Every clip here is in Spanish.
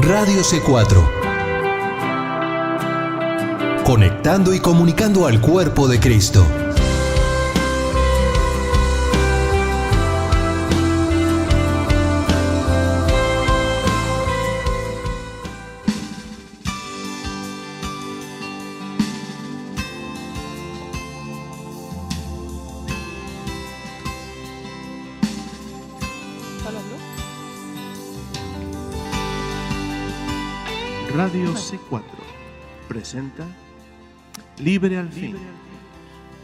Radio C4. Conectando y comunicando al cuerpo de Cristo. Radio C4 presenta Libre al Fin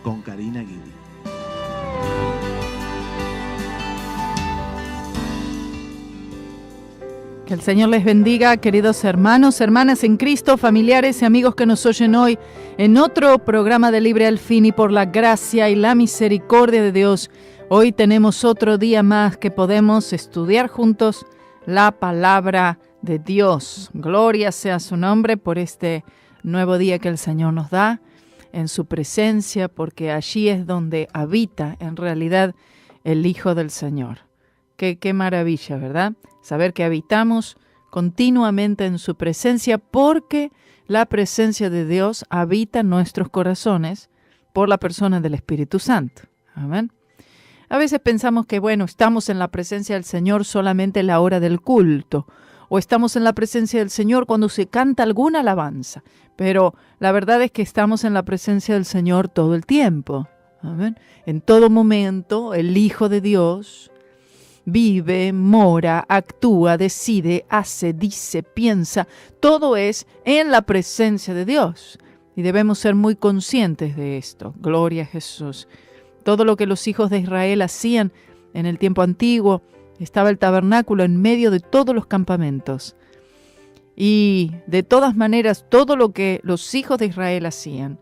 con Karina Guidi. Que el Señor les bendiga, queridos hermanos, hermanas en Cristo, familiares y amigos que nos oyen hoy en otro programa de Libre al Fin, y por la gracia y la misericordia de Dios, hoy tenemos otro día más que podemos estudiar juntos la palabra de Dios. Gloria sea su nombre por este nuevo día que el Señor nos da en su presencia, porque allí es donde habita en realidad el Hijo del Señor. Qué maravilla, ¿verdad? Saber que habitamos continuamente en su presencia, porque la presencia de Dios habita en nuestros corazones por la persona del Espíritu Santo. Amén. A veces pensamos que, estamos en la presencia del Señor solamente en la hora del culto, o estamos en la presencia del Señor cuando se canta alguna alabanza. Pero la verdad es que estamos en la presencia del Señor todo el tiempo. Amén. En todo momento, el Hijo de Dios vive, mora, actúa, decide, hace, dice, piensa. Todo es en la presencia de Dios. Y debemos ser muy conscientes de esto. Gloria a Jesús. Todo lo que los hijos de Israel hacían en el tiempo antiguo, estaba el tabernáculo en medio de todos los campamentos. Y de todas maneras, todo lo que los hijos de Israel hacían,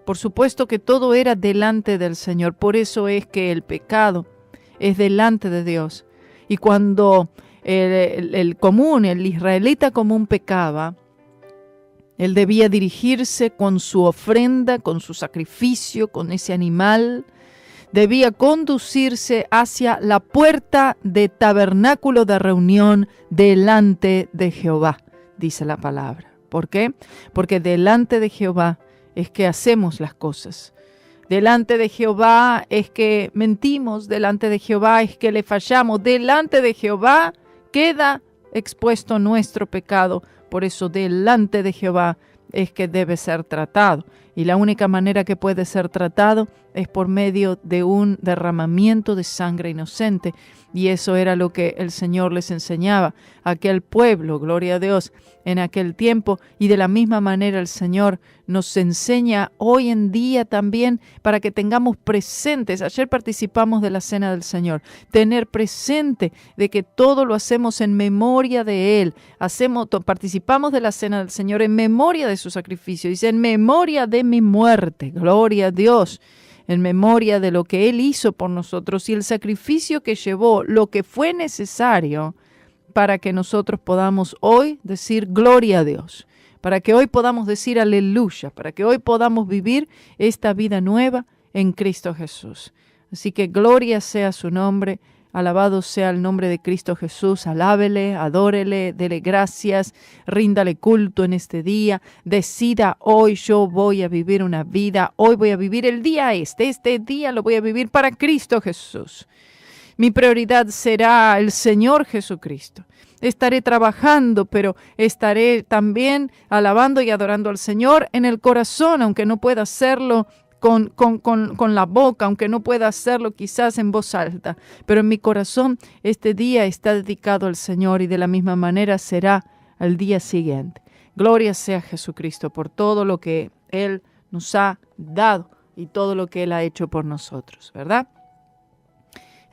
por supuesto que todo era delante del Señor. Por eso es que el pecado es delante de Dios. Y cuando el israelita común pecaba, él debía dirigirse con su ofrenda, con su sacrificio, con ese animal. Debía conducirse hacia la puerta de tabernáculo de reunión delante de Jehová, dice la palabra. ¿Por qué? Porque delante de Jehová es que hacemos las cosas. Delante de Jehová es que mentimos, delante de Jehová es que le fallamos, delante de Jehová queda expuesto nuestro pecado. Por eso delante de Jehová es que debe ser tratado. Y la única manera que puede ser tratado es por medio de un derramamiento de sangre inocente. Y eso era lo que el Señor les enseñaba a aquel pueblo, gloria a Dios, en aquel tiempo. Y de la misma manera el Señor nos enseña hoy en día también, para que tengamos presentes. Ayer participamos de la Cena del Señor. Tener presente de que todo lo hacemos en memoria de Él. Participamos de la Cena del Señor en memoria de su sacrificio. Dice, en memoria de mi muerte. Gloria a Dios. En memoria de lo que Él hizo por nosotros y el sacrificio que llevó, lo que fue necesario para que nosotros podamos hoy decir gloria a Dios, para que hoy podamos decir aleluya, para que hoy podamos vivir esta vida nueva en Cristo Jesús. Así que gloria sea su nombre, alabado sea el nombre de Cristo Jesús, alábele, adórele, dele gracias, ríndale culto en este día, decida hoy yo voy a vivir una vida, hoy voy a vivir el día este día lo voy a vivir para Cristo Jesús. Mi prioridad será el Señor Jesucristo. Estaré trabajando, pero estaré también alabando y adorando al Señor en el corazón, aunque no pueda hacerlo con la boca, aunque no pueda hacerlo quizás en voz alta, pero en mi corazón este día está dedicado al Señor, y de la misma manera será al día siguiente. Gloria sea a Jesucristo por todo lo que Él nos ha dado y todo lo que Él ha hecho por nosotros, ¿verdad?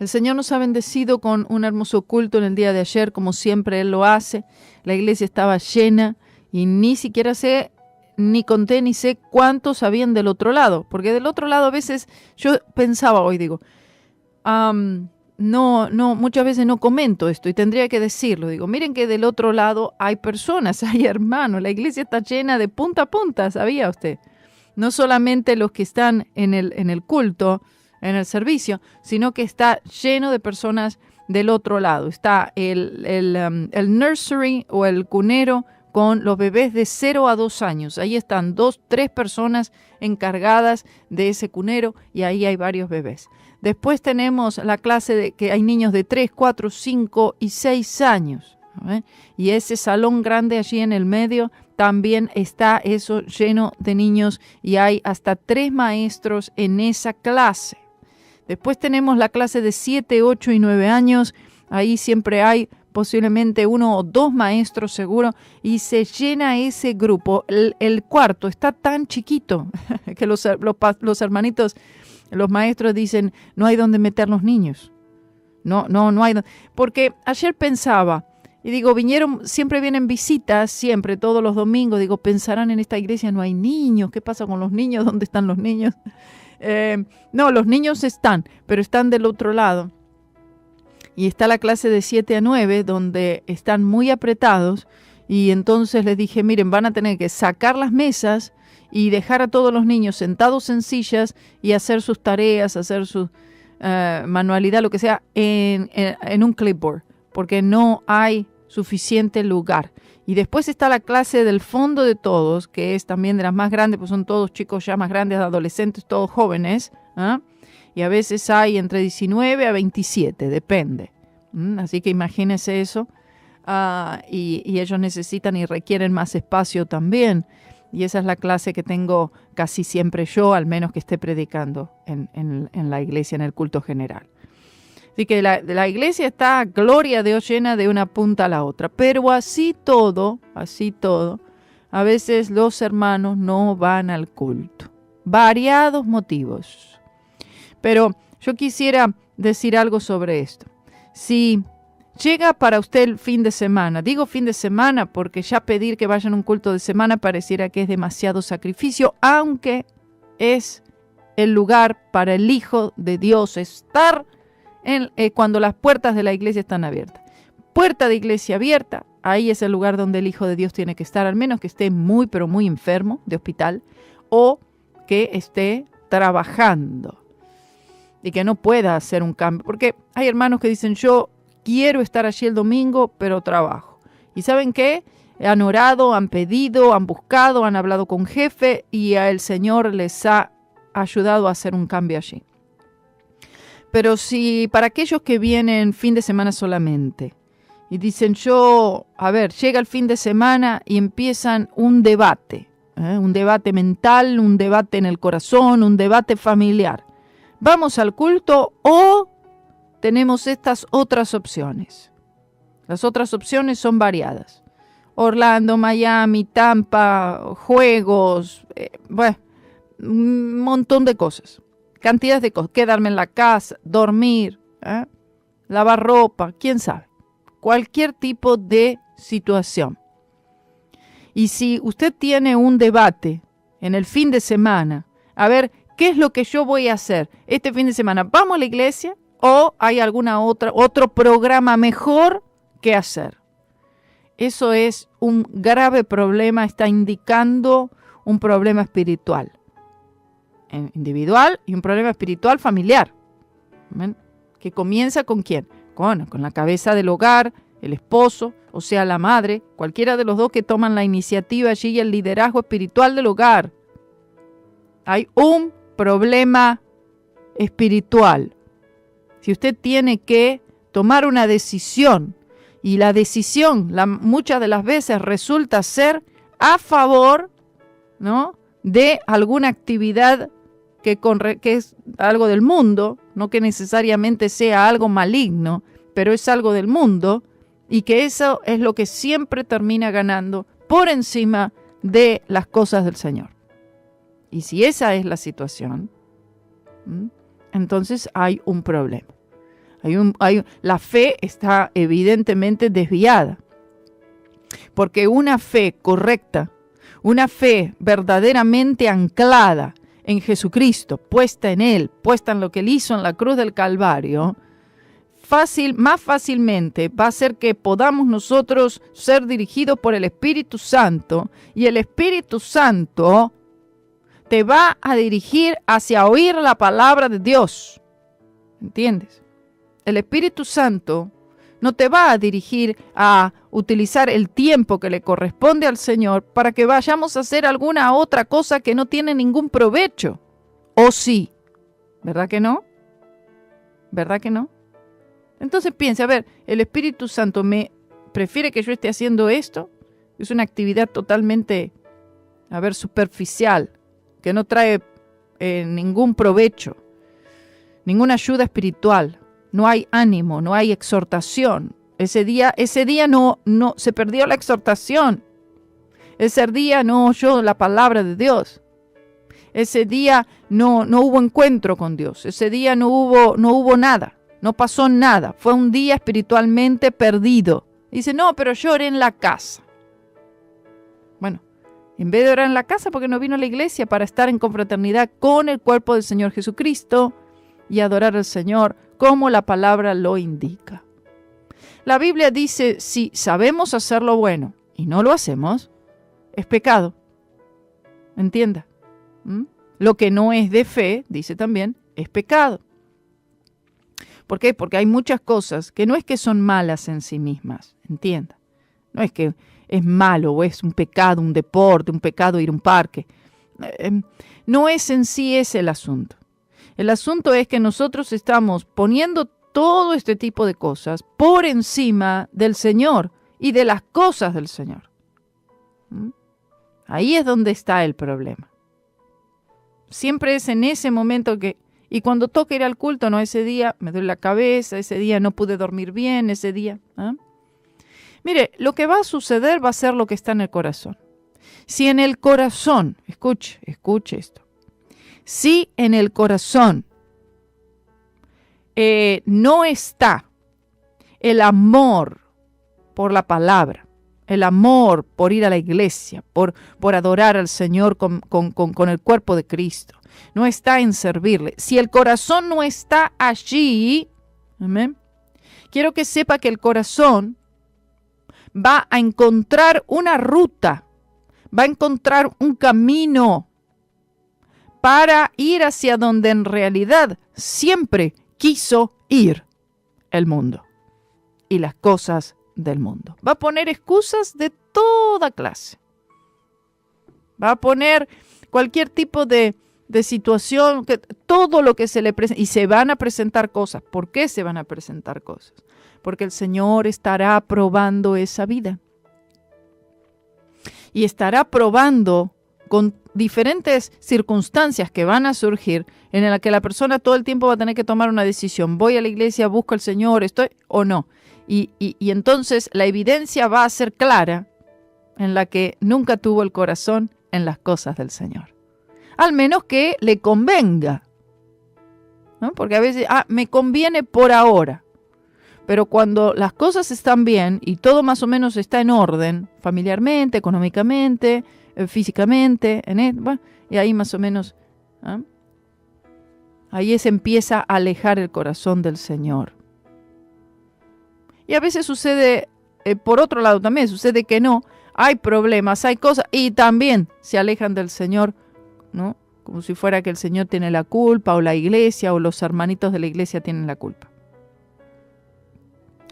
El Señor nos ha bendecido con un hermoso culto en el día de ayer, como siempre Él lo hace. La iglesia estaba llena y ni siquiera ni conté ni sé cuántos habían del otro lado, porque del otro lado a veces yo pensaba hoy, muchas veces no comento esto y tendría que decirlo. Digo, miren que del otro lado hay personas, hay hermanos, la iglesia está llena de punta a punta, ¿sabía usted? No solamente los que están en el culto, en el servicio, sino que está lleno de personas del otro lado. Está el nursery o el cunero con los bebés de 0 a 2 años. Ahí están 2, 3 personas encargadas de ese cunero y ahí hay varios bebés. Después tenemos la clase que hay niños de 3, 4, 5 y 6 años. Y ese salón grande allí en el medio también está eso lleno de niños y hay hasta 3 maestros en esa clase. Después tenemos la clase de 7, 8 y 9 años. Ahí siempre hay posiblemente 1 o 2 maestros seguro y se llena ese grupo. El cuarto está tan chiquito que los hermanitos, los maestros dicen, no hay donde meter los niños. No hay. Porque ayer pensaba, y digo, siempre vienen visitas, siempre, todos los domingos. Digo, pensarán en esta iglesia no hay niños. ¿Qué pasa con los niños? ¿Dónde están los niños? No, los niños están, pero están del otro lado. Y está la clase de 7 a 9, donde están muy apretados. Y entonces les dije, miren, van a tener que sacar las mesas y dejar a todos los niños sentados en sillas y hacer sus tareas, hacer su manualidad, lo que sea, en un clipboard, porque no hay suficiente lugar. Y después está la clase del fondo de todos, que es también de las más grandes, pues son todos chicos ya más grandes, adolescentes, todos jóvenes, y a veces hay entre 19 a 27, depende. Así que imagínense eso. Y ellos necesitan y requieren más espacio también. Y esa es la clase que tengo casi siempre yo, al menos que esté predicando en la iglesia, en el culto general. Así que la iglesia está, gloria a Dios, llena de una punta a la otra. Pero así todo, a veces los hermanos no van al culto. Variados motivos. Pero yo quisiera decir algo sobre esto. Si llega para usted el fin de semana, digo fin de semana porque ya pedir que vayan a un culto de semana pareciera que es demasiado sacrificio, aunque es el lugar para el Hijo de Dios estar cuando las puertas de la iglesia están abiertas. Puerta de iglesia abierta, ahí es el lugar donde el Hijo de Dios tiene que estar, al menos que esté muy, pero muy enfermo de hospital o que esté trabajando y que no pueda hacer un cambio. Porque hay hermanos que dicen, yo quiero estar allí el domingo, pero trabajo. ¿Y saben qué? Han orado, han pedido, han buscado, han hablado con jefe y el Señor les ha ayudado a hacer un cambio allí. Pero si para aquellos que vienen fin de semana solamente y dicen llega el fin de semana y empiezan un debate mental, un debate en el corazón, un debate familiar. ¿Vamos al culto o tenemos estas otras opciones? Las otras opciones son variadas. Orlando, Miami, Tampa, juegos, un montón de cosas. Cantidades de cosas. Quedarme en la casa, dormir, lavar ropa, quién sabe. Cualquier tipo de situación. Y si usted tiene un debate en el fin de semana, a ver, ¿qué es lo que yo voy a hacer este fin de semana? ¿Vamos a la iglesia o hay otro programa mejor que hacer? Eso es un grave problema, está indicando un problema espiritual individual y un problema espiritual familiar. ¿Ven? Que comienza ¿con quién? Con la cabeza del hogar, el esposo, o sea, la madre, cualquiera de los dos que toman la iniciativa allí y el liderazgo espiritual del hogar. Hay un problema espiritual. Si usted tiene que tomar una decisión y la decisión muchas de las veces resulta ser a favor, ¿no?, de alguna actividad que es algo del mundo, no que necesariamente sea algo maligno, pero es algo del mundo, y que eso es lo que siempre termina ganando por encima de las cosas del Señor. Y si esa es la situación, entonces hay un problema. La fe está evidentemente desviada, porque una fe correcta, una fe verdaderamente anclada en Jesucristo, puesta en Él, puesta en lo que Él hizo en la cruz del Calvario, más fácilmente va a hacer que podamos nosotros ser dirigidos por el Espíritu Santo, y el Espíritu Santo te va a dirigir hacia oír la palabra de Dios. ¿Entiendes? el Espíritu Santo no te va a dirigir a utilizar el tiempo que le corresponde al Señor para que vayamos a hacer alguna otra cosa que no tiene ningún provecho. ¿O sí? ¿Verdad que no? ¿Verdad que no? Entonces piense, a ver, el Espíritu Santo me prefiere que yo esté haciendo esto. Es una actividad totalmente, superficial, que no trae ningún provecho, ninguna ayuda espiritual. No hay ánimo, no hay exhortación. Ese día no se perdió la exhortación. Ese día no oyó la palabra de Dios. Ese día no hubo encuentro con Dios. Ese día no hubo nada. No pasó nada. Fue un día espiritualmente perdido. Dice, no, pero yo oré en la casa. Bueno, en vez de orar en la casa, porque no vino a la iglesia para estar en confraternidad con el cuerpo del Señor Jesucristo y adorar al Señor como la palabra lo indica. La Biblia dice, si sabemos hacer lo bueno y no lo hacemos, es pecado. Entienda. Lo que no es de fe, dice también, es pecado. ¿Por qué? Porque hay muchas cosas que no es que son malas en sí mismas, entienda. No es que es malo o es un pecado, un deporte, un pecado ir a un parque. No es en sí ese el asunto. El asunto es que nosotros estamos poniendo todo este tipo de cosas por encima del Señor y de las cosas del Señor. Ahí es donde está el problema. Siempre es en ese momento que... Y cuando toca ir al culto, no, ese día me duele la cabeza, ese día no pude dormir bien, ese día... Mire, lo que va a suceder va a ser lo que está en el corazón. Si en el corazón, escuche esto, si en el corazón no está el amor por la palabra, el amor por ir a la iglesia, por adorar al Señor con el cuerpo de Cristo, no está en servirle, si el corazón no está allí, amén, quiero que sepa que el corazón va a encontrar una ruta, va a encontrar un camino para ir hacia donde en realidad siempre quiso ir el mundo y las cosas del mundo. Va a poner excusas de toda clase. Va a poner cualquier tipo de situación, todo lo que se le presenta, y se van a presentar cosas. ¿Por qué se van a presentar cosas? Porque el Señor estará probando esa vida. Y estará probando con diferentes circunstancias que van a surgir en la que la persona todo el tiempo va a tener que tomar una decisión. ¿Voy a la iglesia, busco al Señor, estoy o no? Y entonces la evidencia va a ser clara en la que nunca tuvo el corazón en las cosas del Señor. Al menos que le convenga, ¿no? Porque a veces, me conviene por ahora. Pero cuando las cosas están bien y todo más o menos está en orden, familiarmente, económicamente, físicamente, y ahí más o menos, ahí se empieza a alejar el corazón del Señor. Y a veces sucede, por otro lado también, sucede que no, hay problemas, hay cosas, y también se alejan del Señor, ¿no? Como si fuera que el Señor tiene la culpa, o la iglesia, o los hermanitos de la iglesia tienen la culpa.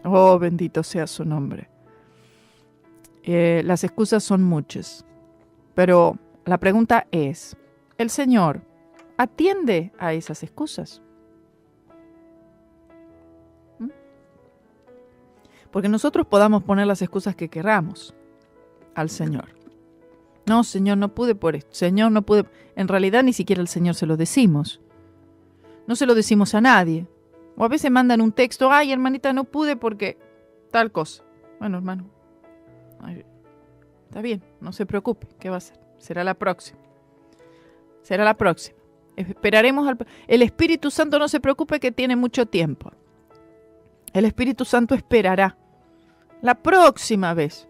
Oh, bendito sea su nombre. Las excusas son muchas, pero la pregunta es, ¿el Señor atiende a esas excusas? Porque nosotros podamos poner las excusas que queramos al Señor. No, Señor, no pude por esto. Señor, no pude. En realidad ni siquiera al Señor se lo decimos. No se lo decimos a nadie. O a veces mandan un texto, ay, hermanita, no pude porque tal cosa. Bueno, hermano, está bien, no se preocupe. ¿Qué va a hacer? Será la próxima. Será la próxima. Esperaremos el Espíritu Santo, no se preocupe que tiene mucho tiempo. El Espíritu Santo esperará la próxima vez.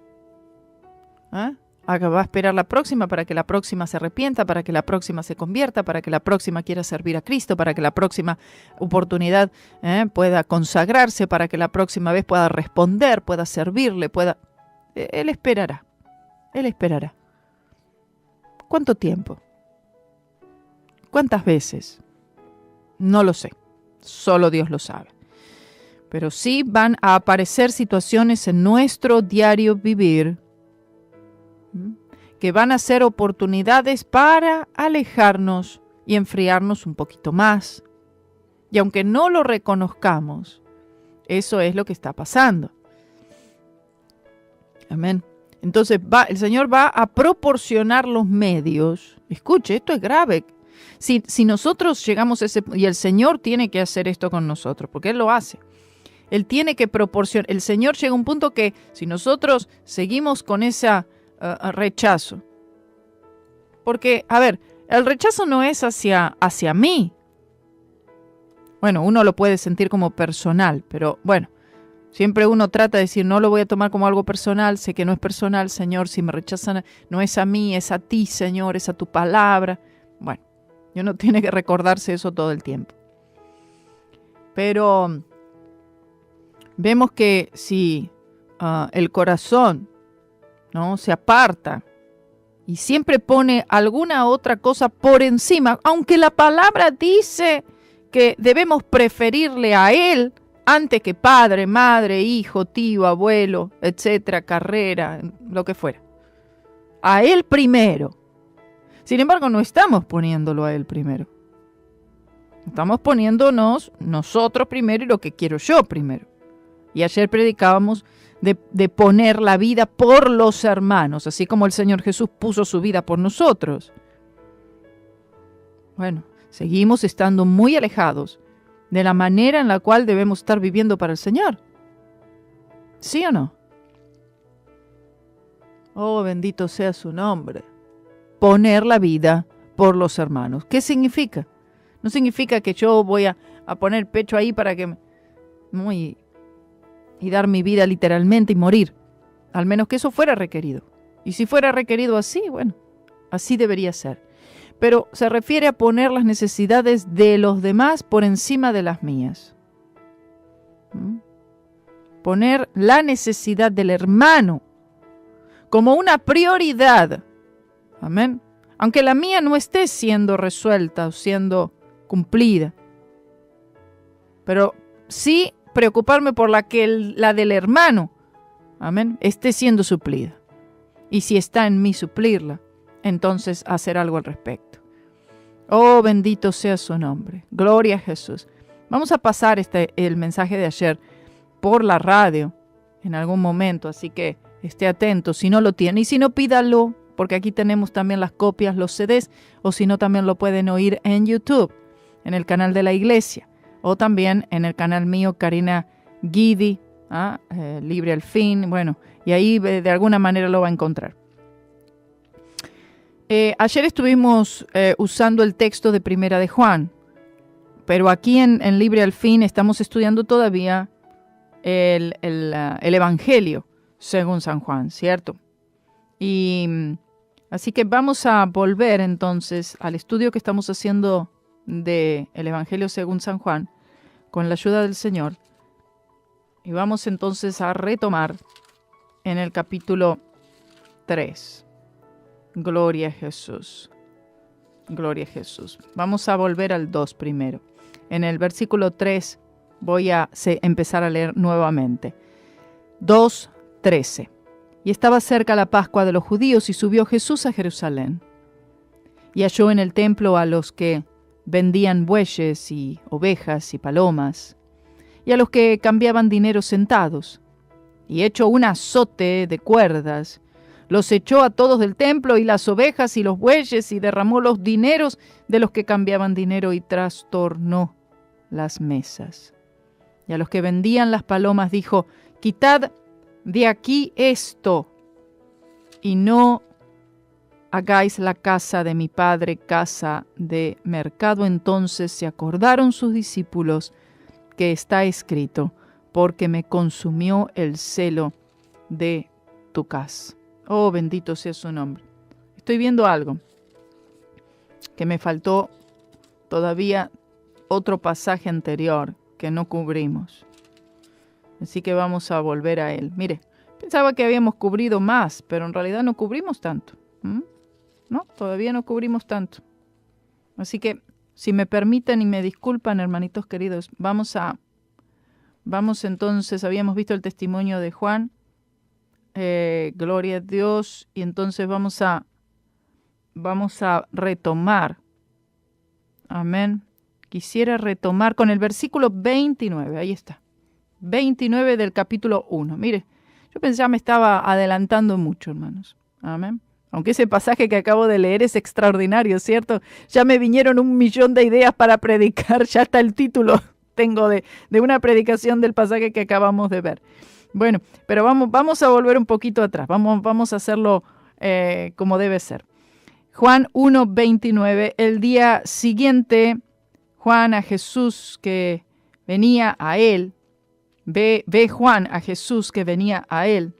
Va a esperar la próxima para que la próxima se arrepienta, para que la próxima se convierta, para que la próxima quiera servir a Cristo, para que la próxima oportunidad pueda consagrarse, para que la próxima vez pueda responder, pueda servirle, pueda... Él esperará. Él esperará. ¿Cuánto tiempo? ¿Cuántas veces? No lo sé. Solo Dios lo sabe. pero sí van a aparecer situaciones en nuestro diario vivir que van a ser oportunidades para alejarnos y enfriarnos un poquito más. Y aunque no lo reconozcamos, eso es lo que está pasando. Amén. Entonces el Señor va a proporcionar los medios. Escuche, esto es grave. Si nosotros llegamos a ese punto, y el Señor tiene que hacer esto con nosotros, porque Él lo hace. Él tiene que proporcionar. El Señor llega a un punto que si nosotros seguimos con ese rechazo, porque, a ver, el rechazo no es hacia mí. Bueno, uno lo puede sentir como personal, pero bueno, siempre uno trata de decir, no lo voy a tomar como algo personal, sé que no es personal, Señor, si me rechazan, no es a mí, es a ti, Señor, es a tu palabra. Bueno, uno tiene que recordarse eso todo el tiempo. Pero vemos que si el corazón, ¿no?, se aparta y siempre pone alguna otra cosa por encima, aunque la palabra dice que debemos preferirle a Él antes que padre, madre, hijo, tío, abuelo, etcétera, carrera, lo que fuera. A Él primero. Sin embargo, no estamos poniéndolo a Él primero. Estamos poniéndonos nosotros primero y lo que quiero yo primero. Y ayer predicábamos de poner la vida por los hermanos, así como el Señor Jesús puso su vida por nosotros. Bueno, seguimos estando muy alejados de la manera en la cual debemos estar viviendo para el Señor. ¿Sí o no? Oh, bendito sea su nombre. Poner la vida por los hermanos. ¿Qué significa? No significa que yo voy a poner el pecho ahí para que... y dar mi vida literalmente y morir. Al menos que eso fuera requerido. Y si fuera requerido así, bueno, así debería ser. Pero se refiere a poner las necesidades de los demás por encima de las mías. Poner la necesidad del hermano como una prioridad. Amén. Aunque la mía no esté siendo resuelta o siendo cumplida. Pero sí preocuparme por la del hermano, amén, esté siendo suplida. Y si está en mí suplirla, entonces hacer algo al respecto. Oh, bendito sea su nombre. Gloria a Jesús. Vamos a pasar el mensaje de ayer por la radio en algún momento, así que esté atento. Si no lo tiene, y si no, pídalo, porque aquí tenemos también las copias, los CDs, o si no, también lo pueden oír en YouTube, en el canal de la iglesia. O también en el canal mío, Karina Guidi, Libre al Fin. Bueno, y ahí de alguna manera lo va a encontrar. Ayer estuvimos usando el texto de Primera de Juan. Pero aquí en Libre al Fin estamos estudiando todavía el Evangelio según San Juan, ¿cierto? Y así que vamos a volver entonces al estudio que estamos haciendo del Evangelio según San Juan, con la ayuda del Señor. Y vamos entonces a retomar en el capítulo 3. Gloria a Jesús. Gloria a Jesús. Vamos a volver al 2 primero. En el versículo 3 voy a empezar a leer nuevamente. 2:13. Y estaba cerca la Pascua de los judíos y subió Jesús a Jerusalén. Y halló en el templo a los que vendían bueyes y ovejas y palomas, y a los que cambiaban dinero sentados. Y hecho un azote de cuerdas, los echó a todos del templo y las ovejas y los bueyes, y derramó los dineros de los que cambiaban dinero y trastornó las mesas. Y a los que vendían las palomas dijo: quitad de aquí esto, y no hagáis la casa de mi padre casa de mercado. Entonces se acordaron sus discípulos que está escrito: porque me consumió el celo de tu casa. Oh, bendito sea su nombre. Estoy viendo algo que me faltó todavía, otro pasaje anterior que no cubrimos. Así que vamos a volver a él. Mire, pensaba que habíamos cubrido más, pero en realidad no cubrimos tanto. No, todavía no cubrimos tanto. Así que, si me permiten y me disculpan, hermanitos queridos, vamos a Vamos entonces, habíamos visto el testimonio de Juan, gloria a Dios, y entonces vamos a retomar. Amén. Quisiera retomar con el versículo 29, ahí está. 29 del capítulo 1. Mire, yo pensaba me estaba adelantando mucho, hermanos. Amén. Aunque ese pasaje que acabo de leer es extraordinario, ¿cierto? Ya me vinieron 1.000.000 de ideas para predicar, ya está el título tengo de una predicación del pasaje que acabamos de ver. Bueno, pero vamos a volver un poquito atrás, vamos a hacerlo como debe ser. Juan 1:29, el día siguiente, Juan a Jesús que venía a él, ve Juan a Jesús que venía a él,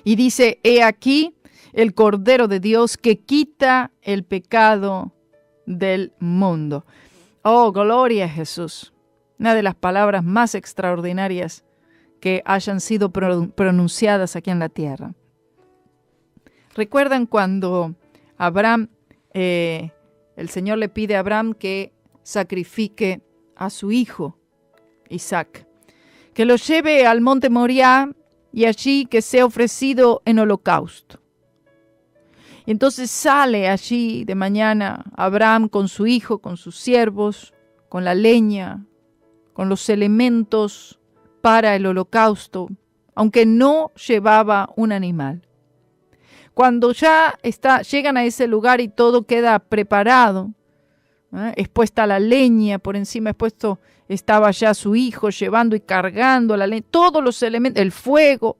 y dice, he aquí el Cordero de Dios que quita el pecado del mundo. Oh, gloria a Jesús. Una de las palabras más extraordinarias que hayan sido pronunciadas aquí en la tierra. ¿Recuerdan cuando Abraham, el Señor le pide a Abraham que sacrifique a su hijo, Isaac, que lo lleve al monte Moriah y allí que sea ofrecido en holocausto? Y entonces sale allí de mañana Abraham con su hijo, con sus siervos, con la leña, con los elementos para el holocausto, aunque no llevaba un animal. Cuando ya llegan a ese lugar y todo queda preparado, expuesta la leña, por encima estaba ya su hijo llevando y cargando la leña, todos los elementos, el fuego.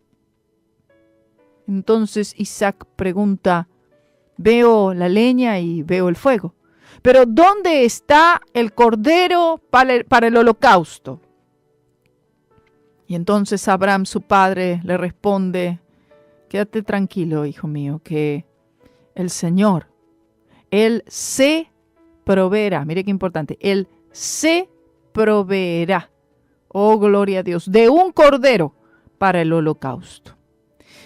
Entonces Isaac pregunta, veo la leña y veo el fuego, pero ¿dónde está el cordero para el holocausto? Y entonces Abraham, su padre, le responde, quédate tranquilo, hijo mío, que el Señor, Él se proveerá. Mire qué importante, Él se proveerá, oh gloria a Dios, de un cordero para el holocausto.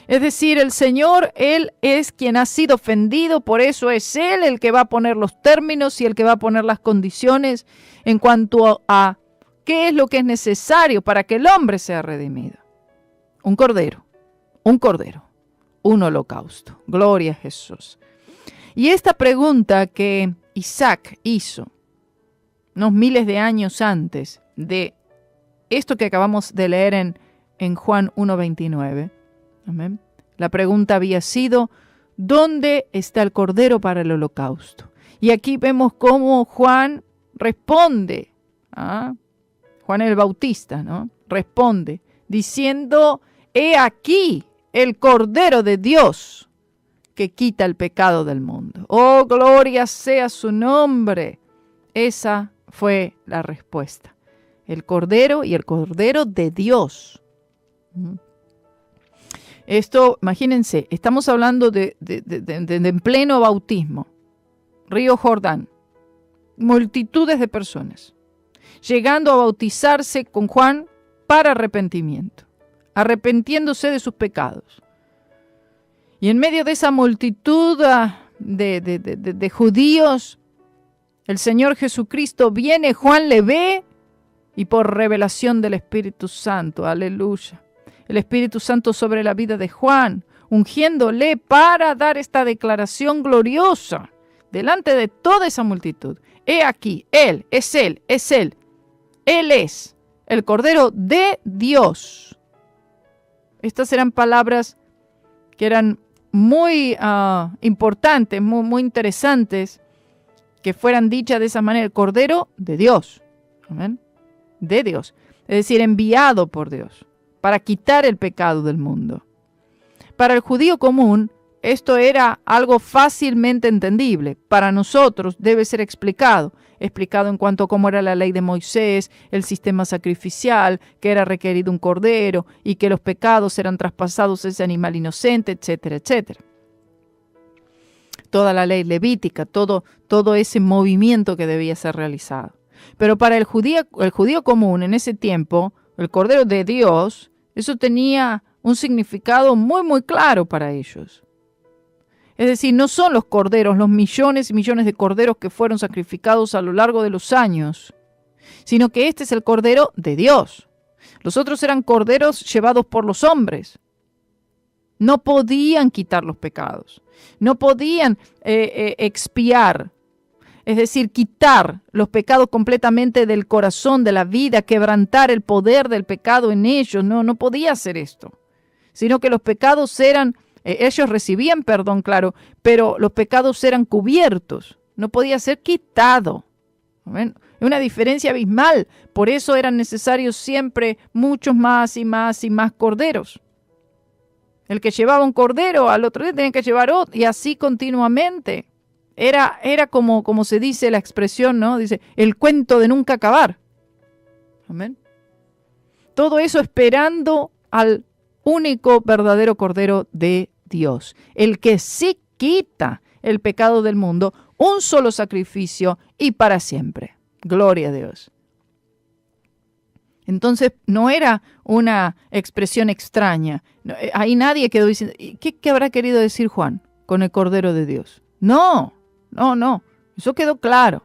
Es decir, el Señor, Él es quien ha sido ofendido, por eso es Él el que va a poner los términos y el que va a poner las condiciones en cuanto a qué es lo que es necesario para que el hombre sea redimido. Un cordero, un holocausto. Gloria a Jesús. Y esta pregunta que Isaac hizo unos miles de años antes de esto que acabamos de leer en Juan 1:29, amén. La pregunta había sido, ¿dónde está el cordero para el holocausto? Y aquí vemos cómo Juan responde, Juan el Bautista, ¿no? Responde diciendo, he aquí el Cordero de Dios que quita el pecado del mundo. Oh, gloria sea su nombre. Esa fue la respuesta. El Cordero y el Cordero de Dios. Esto, imagínense, estamos hablando de en pleno bautismo, Río Jordán, multitudes de personas, llegando a bautizarse con Juan para arrepentimiento, arrepintiéndose de sus pecados. Y en medio de esa multitud de judíos, el Señor Jesucristo viene, Juan le ve, y por revelación del Espíritu Santo, aleluya, el Espíritu Santo sobre la vida de Juan, ungiéndole para dar esta declaración gloriosa delante de toda esa multitud. He aquí, Él, es Él, es Él. Él es el Cordero de Dios. Estas eran palabras que eran muy importantes, muy interesantes, que fueran dichas de esa manera, el Cordero de Dios. Amén. De Dios. Es decir, enviado por Dios para quitar el pecado del mundo. Para el judío común, esto era algo fácilmente entendible. Para nosotros debe ser explicado en cuanto a cómo era la ley de Moisés, el sistema sacrificial, que era requerido un cordero y que los pecados eran traspasados a ese animal inocente, etcétera, etcétera. Toda la ley levítica, todo ese movimiento que debía ser realizado. Pero para el judío común en ese tiempo, el Cordero de Dios, eso tenía un significado muy, muy claro para ellos. Es decir, no son los corderos, los millones y millones de corderos que fueron sacrificados a lo largo de los años, sino que este es el Cordero de Dios. Los otros eran corderos llevados por los hombres. No podían quitar los pecados. No podían expiar. Es decir, quitar los pecados completamente del corazón, de la vida, quebrantar el poder del pecado en ellos. No podía hacer esto. Sino que los pecados eran, ellos recibían perdón, claro, pero los pecados eran cubiertos. No podía ser quitado. ¿Ven? Una diferencia abismal. Por eso eran necesarios siempre muchos más y más y más corderos. El que llevaba un cordero, al otro día tenía que llevar otro, y así continuamente. Era como se dice la expresión, ¿no? Dice, el cuento de nunca acabar. Amén. Todo eso esperando al único verdadero Cordero de Dios. El que sí quita el pecado del mundo, un solo sacrificio y para siempre. Gloria a Dios. Entonces no era una expresión extraña. Ahí nadie quedó diciendo, ¿qué habrá querido decir Juan con el Cordero de Dios? No. Eso quedó claro.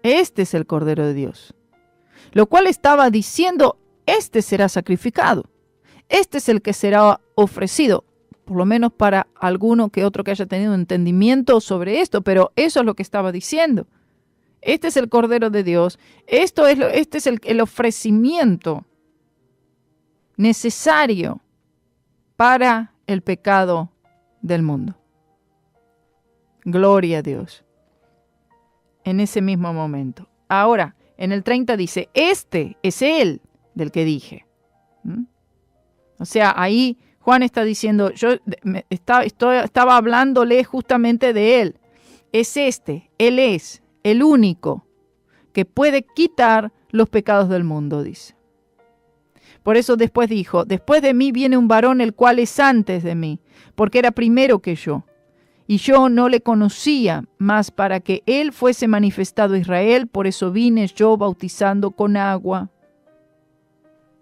Este es el Cordero de Dios. Lo cual estaba diciendo, este será sacrificado. Este es el que será ofrecido. Por lo menos para alguno que otro que haya tenido entendimiento sobre esto. Pero eso es lo que estaba diciendo. Este es el Cordero de Dios. Este es el ofrecimiento necesario para el pecado del mundo. Gloria a Dios. En ese mismo momento. Ahora, en el 30 dice, este es Él del que dije. O sea, ahí Juan está diciendo, estaba hablándole justamente de Él. Es Él es el único que puede quitar los pecados del mundo, dice. Por eso después dijo, después de mí viene un varón el cual es antes de mí, porque era primero que yo. Y yo no le conocía, mas para que él fuese manifestado a Israel, por eso vine yo bautizando con agua.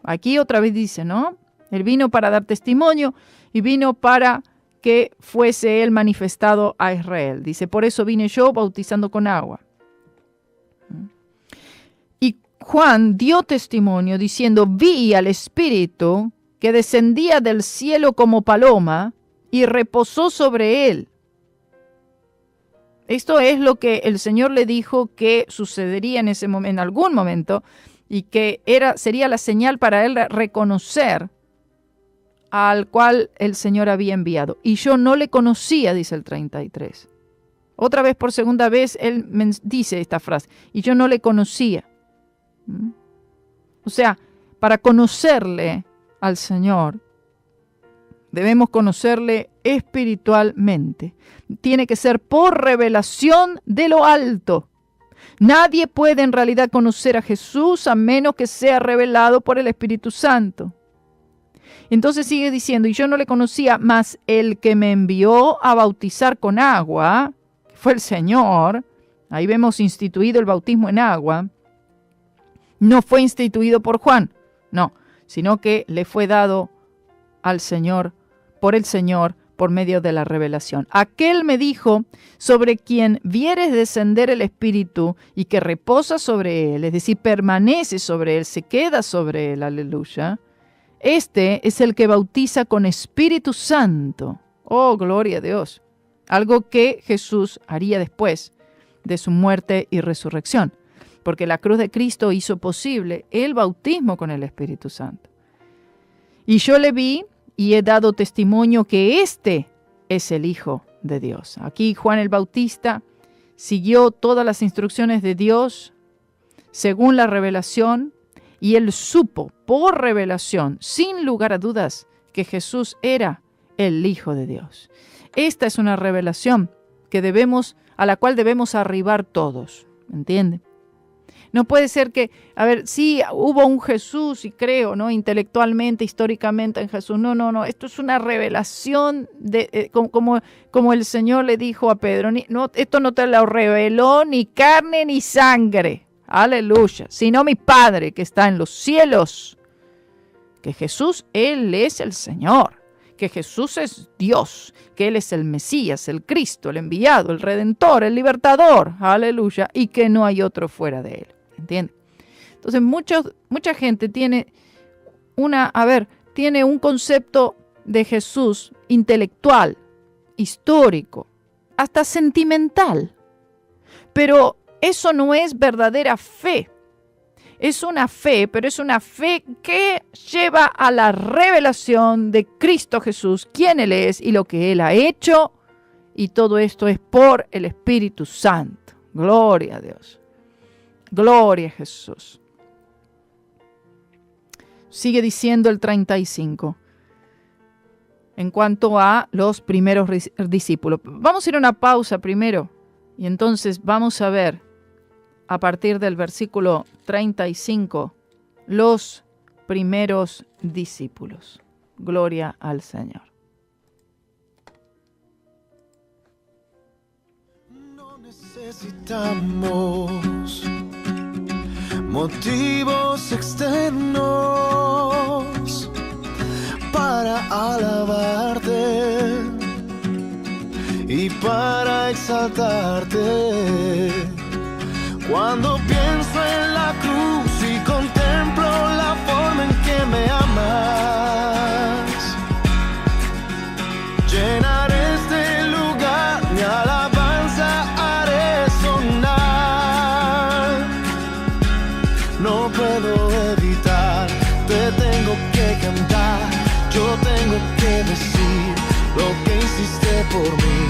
Aquí otra vez dice, ¿no? Él vino para dar testimonio y vino para que fuese él manifestado a Israel. Dice, por eso vine yo bautizando con agua. Y Juan dio testimonio diciendo, vi al Espíritu que descendía del cielo como paloma y reposó sobre él. Esto es lo que el Señor le dijo que sucedería en algún momento y que sería la señal para él reconocer al cual el Señor había enviado. Y yo no le conocía, dice el 33. Otra vez, por segunda vez, él dice esta frase, y yo no le conocía. O sea, para conocerle al Señor, debemos conocerle espiritualmente. Tiene que ser por revelación de lo alto. Nadie puede en realidad conocer a Jesús a menos que sea revelado por el Espíritu Santo. Entonces sigue diciendo, y yo no le conocía, mas el que me envió a bautizar con agua, que fue el Señor, ahí vemos instituido el bautismo en agua, no fue instituido por Juan, no, sino que le fue dado al Señor, por el Señor, por medio de la revelación. Aquel me dijo, sobre quien vieres descender el Espíritu y que reposa sobre él, es decir, permanece sobre él, se queda sobre él, aleluya. Este es el que bautiza con Espíritu Santo. Oh, gloria a Dios. Algo que Jesús haría después de su muerte y resurrección. Porque la cruz de Cristo hizo posible el bautismo con el Espíritu Santo. Y yo le vi y he dado testimonio que este es el Hijo de Dios. Aquí Juan el Bautista siguió todas las instrucciones de Dios según la revelación y él supo por revelación, sin lugar a dudas, que Jesús era el Hijo de Dios. Esta es una revelación a la cual debemos arribar todos, ¿entienden? No puede ser que, sí, hubo un Jesús y creo, ¿no? Intelectualmente, históricamente en Jesús. No. Esto es una revelación como el Señor le dijo a Pedro. Esto no te lo reveló ni carne ni sangre. Aleluya. Sino mi Padre que está en los cielos. Que Jesús, Él es el Señor. Que Jesús es Dios. Que Él es el Mesías, el Cristo, el enviado, el Redentor, el Libertador. Aleluya. Y que no hay otro fuera de Él. ¿Entiendes? Entonces mucha gente tiene tiene un concepto de Jesús intelectual, histórico, hasta sentimental. Pero eso no es verdadera fe. Es una fe, pero es una fe que lleva a la revelación de Cristo Jesús, quién Él es y lo que Él ha hecho. Y todo esto es por el Espíritu Santo. Gloria a Dios. Gloria a Jesús. Sigue diciendo el 35. En cuanto a los primeros discípulos. Vamos a ir a una pausa primero. Y entonces vamos a ver, a partir del versículo 35, los primeros discípulos. Gloria al Señor. No necesitamos motivos externos para alabarte y para exaltarte. Cuando pienso en la cruz y contemplo la forma en que me amas, llenaré este lugar, mi alabanza haré sonar. No puedo evitar, te tengo que cantar, yo tengo que decir lo que hiciste por mí.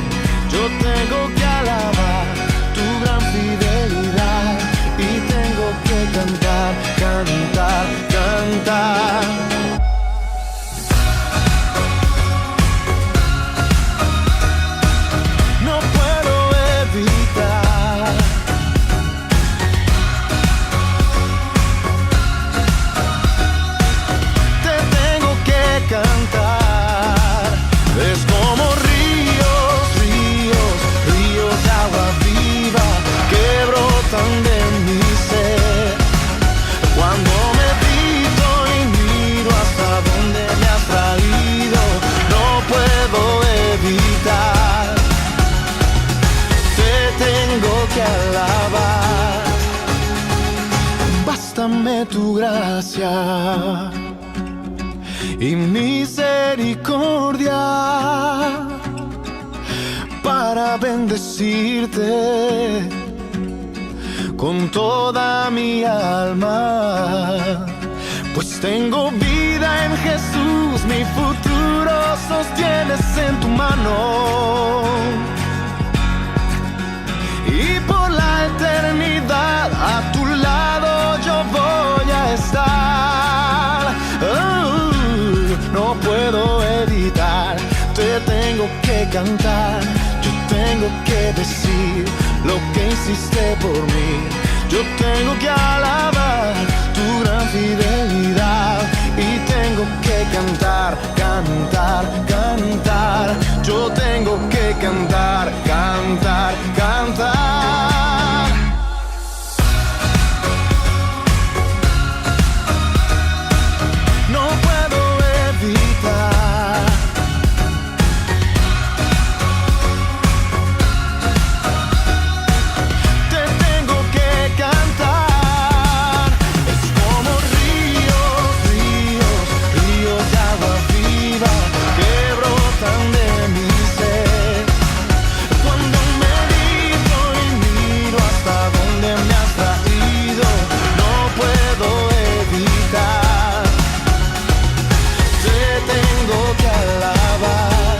Yo tengo que alabar tu gran fidelidad y tengo que cantar, cantar, cantar. No puedo evitar. Te tengo que cantar. Es como ríos, ríos, ríos de agua viva que brotan de mi ser. Cuando medito y miro hasta donde me has traído, no puedo evitar. Te tengo que alabar. Bástame tu gracia y misericordia para bendecirte con toda mi alma. Pues tengo vida en Jesús, mi futuro sostienes en tu mano. Y por la eternidad a tu lado yo voy a estar. No puedo evitar, te tengo que cantar, yo tengo que decir lo que hiciste por mí. Yo tengo que alabar tu gran fidelidad y tengo que cantar, cantar, cantar. Yo tengo que cantar, cantar, cantar. No puedo evitar. Te tengo que cantar. Es como ríos, ríos, ríos de agua viva que brotan de mi ser. Cuando medito y miro hasta donde me has traído, no puedo evitar. Te tengo que alabar,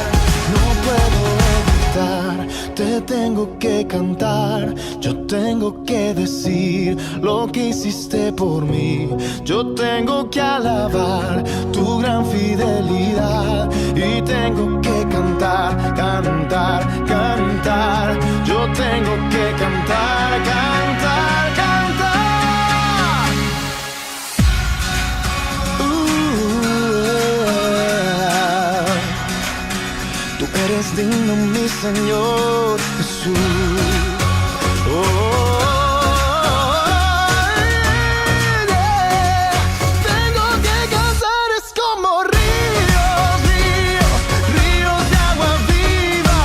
no puedo evitar. Te tengo que cantar, yo tengo que decir lo que hiciste por mí. Yo tengo que alabar tu gran fidelidad y tengo que cantar, cantar, cantar. Yo tengo que cantar, cantar, cantar. Tú eres digno, mi Señor Jesús. Yeah. Tengo que cantar, es como ríos, ríos, ríos de agua viva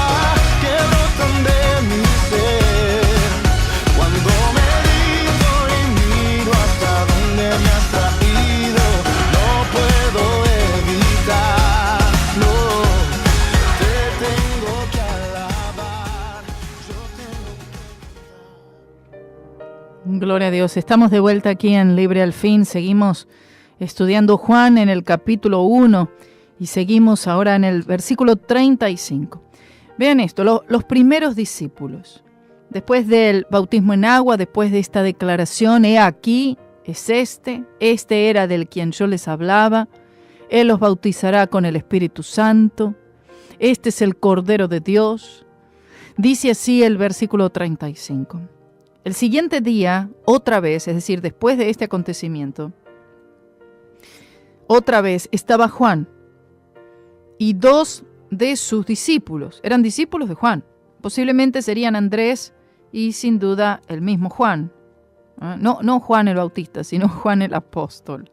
que brotan de mi ser. Cuando medito y miro hasta donde me has traído, no puedo Gloria a Dios. Estamos de vuelta aquí en Libre al Fin. Seguimos estudiando Juan en el capítulo 1 y seguimos ahora en el versículo 35. Vean esto, los primeros discípulos, después del bautismo en agua, después de esta declaración, he aquí, es este era del quien yo les hablaba, él los bautizará con el Espíritu Santo, este es el Cordero de Dios. Dice así el versículo 35. El siguiente día, otra vez, es decir, después de este acontecimiento, otra vez estaba Juan y dos de sus discípulos. Eran discípulos de Juan. Posiblemente serían Andrés y sin duda el mismo Juan. No Juan el Bautista, sino Juan el Apóstol.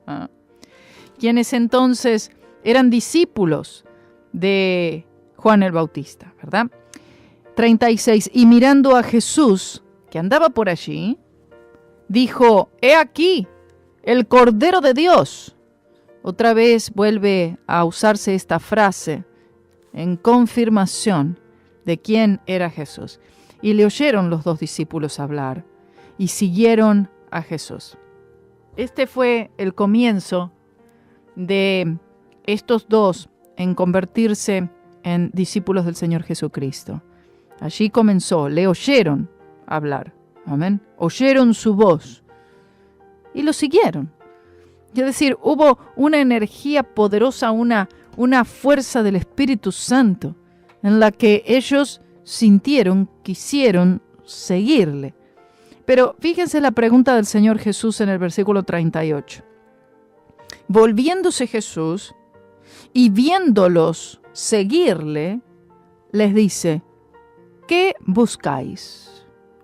Quienes entonces eran discípulos de Juan el Bautista, ¿verdad? 36. Y mirando a Jesús, que andaba por allí, dijo, he aquí, el Cordero de Dios. Otra vez vuelve a usarse esta frase en confirmación de quién era Jesús. Y le oyeron los dos discípulos hablar y siguieron a Jesús. Este fue el comienzo de estos dos en convertirse en discípulos del Señor Jesucristo. Allí comenzó, le oyeron hablar, amén, oyeron su voz y lo siguieron. Es decir, hubo una energía poderosa, una fuerza del Espíritu Santo en la que ellos sintieron, quisieron seguirle. Pero fíjense la pregunta del Señor Jesús en el versículo 38. Volviéndose Jesús y viéndolos seguirle, les dice, ¿qué buscáis?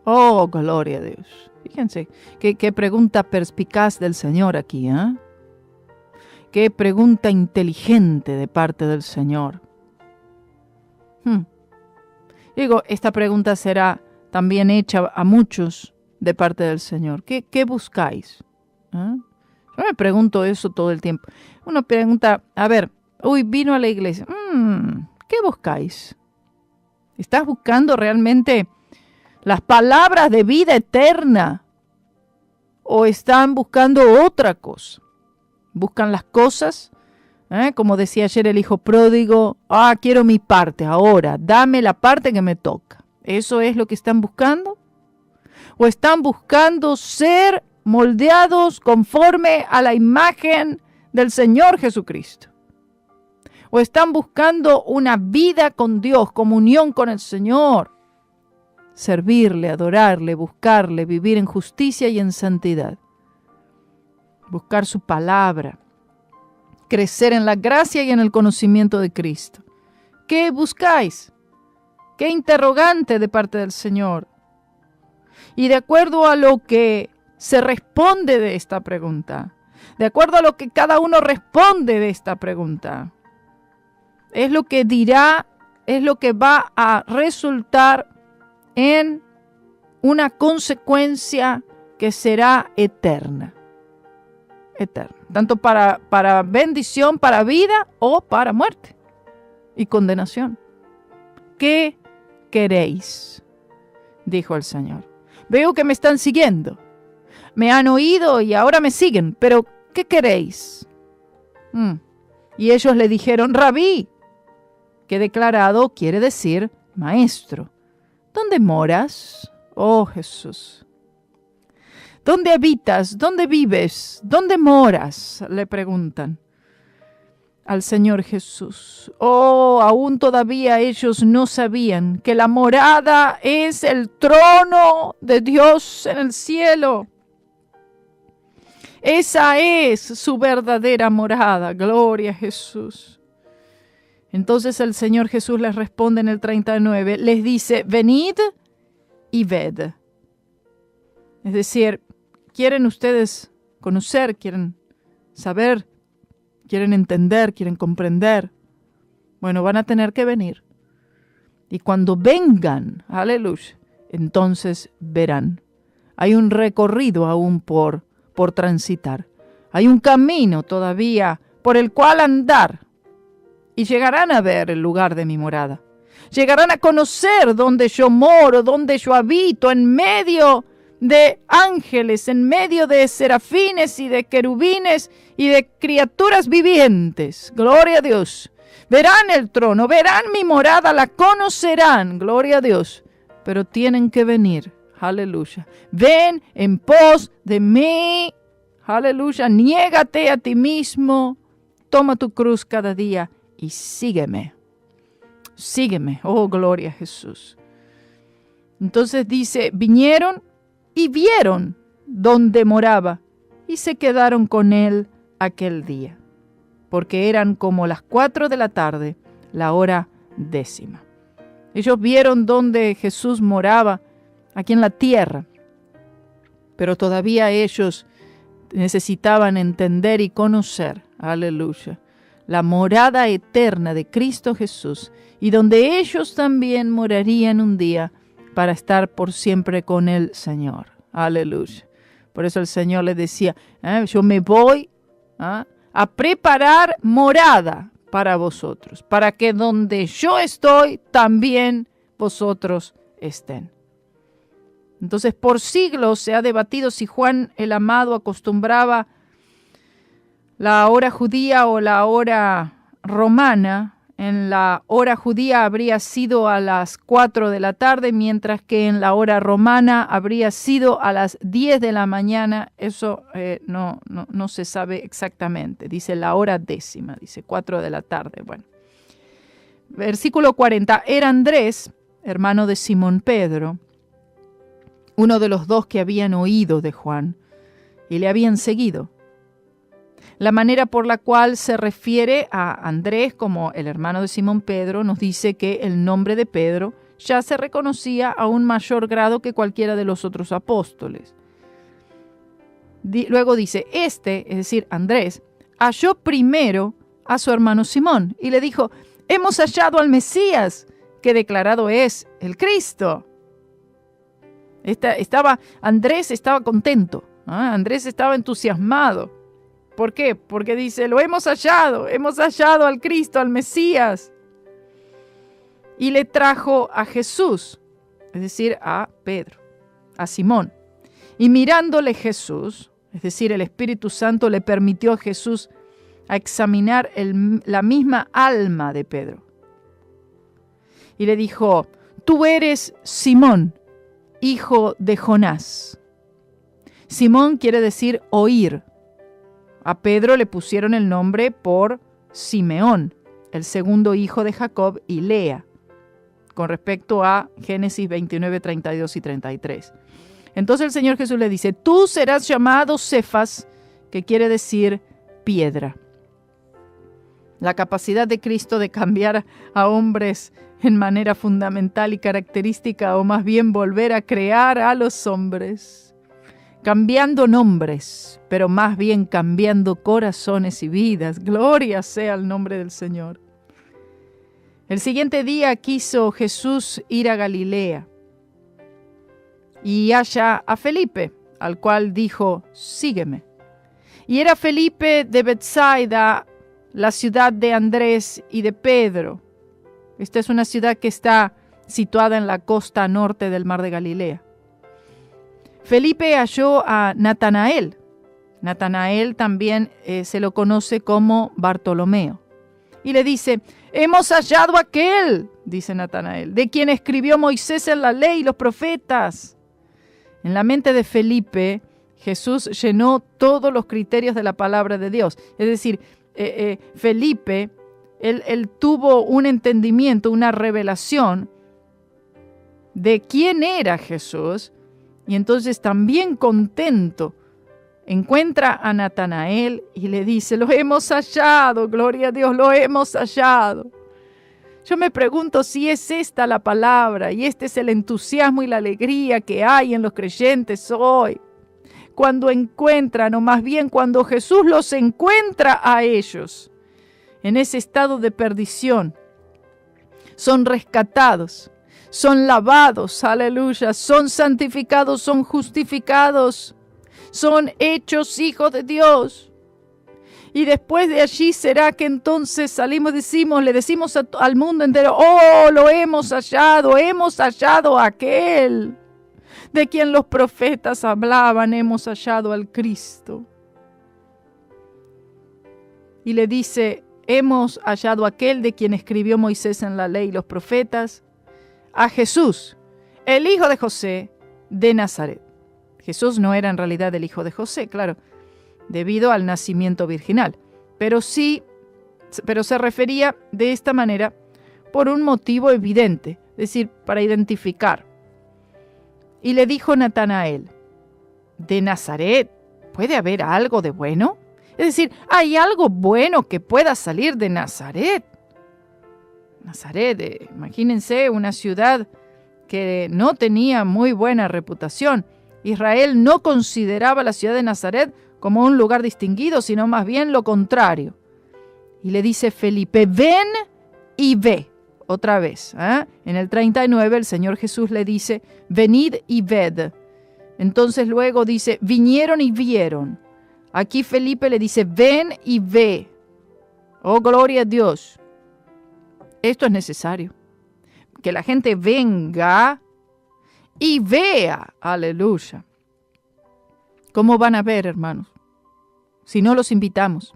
Oh, gloria a Dios. Fíjense, qué pregunta perspicaz del Señor aquí, ¿eh? Qué pregunta inteligente de parte del Señor. Digo, esta pregunta será también hecha a muchos de parte del Señor. ¿Qué buscáis? Yo me pregunto eso todo el tiempo. Uno pregunta, a ver, vino a la iglesia. ¿Qué buscáis? ¿Estás buscando realmente las palabras de vida eterna? ¿O están buscando otra cosa? ¿Buscan las cosas? Como decía ayer el hijo pródigo, quiero mi parte ahora, dame la parte que me toca. ¿Eso es lo que están buscando? ¿O están buscando ser moldeados conforme a la imagen del Señor Jesucristo? ¿O están buscando una vida con Dios, comunión con el Señor? Servirle, adorarle, buscarle, vivir en justicia y en santidad. Buscar su palabra. Crecer en la gracia y en el conocimiento de Cristo. ¿Qué buscáis? ¿Qué interrogante de parte del Señor? Y de acuerdo a lo que se responde de esta pregunta, de acuerdo a lo que cada uno responde de esta pregunta, es lo que dirá, es lo que va a resultar en una consecuencia que será eterna. Eterna. Tanto para bendición, para vida o para muerte y condenación. ¿Qué queréis? Dijo el Señor. Veo que me están siguiendo. Me han oído y ahora me siguen. Pero, ¿qué queréis? Y ellos le dijeron, Rabí, que declarado quiere decir maestro. ¿Dónde moras? Oh Jesús. ¿Dónde habitas? ¿Dónde vives? ¿Dónde moras? Le preguntan al Señor Jesús. Aún todavía ellos no sabían que la morada es el trono de Dios en el cielo. Esa es su verdadera morada. Gloria a Jesús. Entonces el Señor Jesús les responde en el 39, les dice, venid y ved. Es decir, ¿quieren ustedes conocer? ¿Quieren saber? ¿Quieren entender? ¿Quieren comprender? Bueno, van a tener que venir. Y cuando vengan, aleluya, entonces verán. Hay un recorrido aún por transitar. Hay un camino todavía por el cual andar. Y llegarán a ver el lugar de mi morada. Llegarán a conocer dónde yo moro, dónde yo habito, en medio de ángeles, en medio de serafines y de querubines y de criaturas vivientes. Gloria a Dios. Verán el trono, verán mi morada, la conocerán. Gloria a Dios. Pero tienen que venir. Aleluya. Ven en pos de mí. Aleluya. Niégate a ti mismo. Toma tu cruz cada día y sígueme. Sígueme. Oh, gloria a Jesús. Entonces dice, vinieron y vieron dónde moraba y se quedaron con él aquel día, porque eran como las 4 de la tarde, la hora 10. Ellos vieron dónde Jesús moraba aquí en la tierra, pero todavía ellos necesitaban entender y conocer, aleluya, la morada eterna de Cristo Jesús, y donde ellos también morarían un día para estar por siempre con el Señor. Aleluya. Por eso el Señor les decía, yo me voy a preparar morada para vosotros, para que donde yo estoy, también vosotros estén. Entonces, por siglos se ha debatido si Juan el Amado acostumbraba la hora judía o la hora romana. En la hora judía habría sido a las 4 de la tarde, mientras que en la hora romana habría sido a las 10 de la mañana. Eso no se sabe exactamente. Dice la hora 10, dice 4 de la tarde. Bueno. Versículo 40. Era Andrés, hermano de Simón Pedro, uno de los 2 que habían oído de Juan y le habían seguido. La manera por la cual se refiere a Andrés como el hermano de Simón Pedro nos dice que el nombre de Pedro ya se reconocía a un mayor grado que cualquiera de los otros apóstoles. Luego dice, es decir, Andrés, halló primero a su hermano Simón y le dijo, hemos hallado al Mesías, que declarado es el Cristo. Andrés estaba contento, Andrés estaba entusiasmado. ¿Por qué? Porque dice, lo hemos hallado al Cristo, al Mesías. Y le trajo a Jesús, es decir, a Pedro, a Simón. Y mirándole Jesús, es decir, el Espíritu Santo le permitió a Jesús a examinar la misma alma de Pedro. Y le dijo, tú eres Simón, hijo de Jonás. Simón quiere decir oír. A Pedro le pusieron el nombre por Simeón, el segundo hijo de Jacob y Lea, con respecto a Génesis 29, 32 y 33. Entonces el Señor Jesús le dice, tú serás llamado Cefas, que quiere decir piedra. La capacidad de Cristo de cambiar a hombres en manera fundamental y característica, o más bien volver a crear a los hombres, cambiando nombres, pero más bien cambiando corazones y vidas. Gloria sea el nombre del Señor. El siguiente día quiso Jesús ir a Galilea y halla a Felipe, al cual dijo, sígueme. Y era Felipe de Betsaida, la ciudad de Andrés y de Pedro. Esta es una ciudad que está situada en la costa norte del mar de Galilea. Felipe halló a Natanael. Natanael también se lo conoce como Bartolomeo. Y le dice, hemos hallado a aquel, dice Natanael, de quien escribió Moisés en la ley y los profetas. En la mente de Felipe, Jesús llenó todos los criterios de la palabra de Dios. Es decir, Felipe, él tuvo un entendimiento, una revelación de quién era Jesús. Y entonces también contento, encuentra a Natanael y le dice, lo hemos hallado, gloria a Dios, lo hemos hallado. Yo me pregunto si es esta la palabra y este es el entusiasmo y la alegría que hay en los creyentes hoy. Cuando encuentran, o más bien cuando Jesús los encuentra a ellos en ese estado de perdición, son rescatados. Son lavados, aleluya, son santificados, son justificados, son hechos hijos de Dios. Y después de allí será que entonces salimos, le decimos al mundo entero, oh, lo hemos hallado a aquel. de quien los profetas hablaban, hemos hallado al Cristo. Y le dice, hemos hallado a aquel de quien escribió Moisés en la ley y los profetas, a Jesús, el hijo de José de Nazaret. Jesús no era en realidad el hijo de José, claro, debido al nacimiento virginal, pero se refería de esta manera por un motivo evidente, es decir, para identificar. Y le dijo Natanael, ¿de Nazaret puede haber algo de bueno? Es decir, ¿hay algo bueno que pueda salir de Nazaret? Nazaret, imagínense, una ciudad que no tenía muy buena reputación. Israel no consideraba la ciudad de Nazaret como un lugar distinguido, sino más bien lo contrario. Y le dice Felipe, ven y ve. Otra vez, en el 39 el Señor Jesús le dice, venid y ved. Entonces luego dice, vinieron y vieron. Aquí Felipe le dice, ven y ve. Oh, gloria a Dios. Esto es necesario. Que la gente venga y vea. Aleluya. ¿Cómo van a ver, hermanos? Si no los invitamos.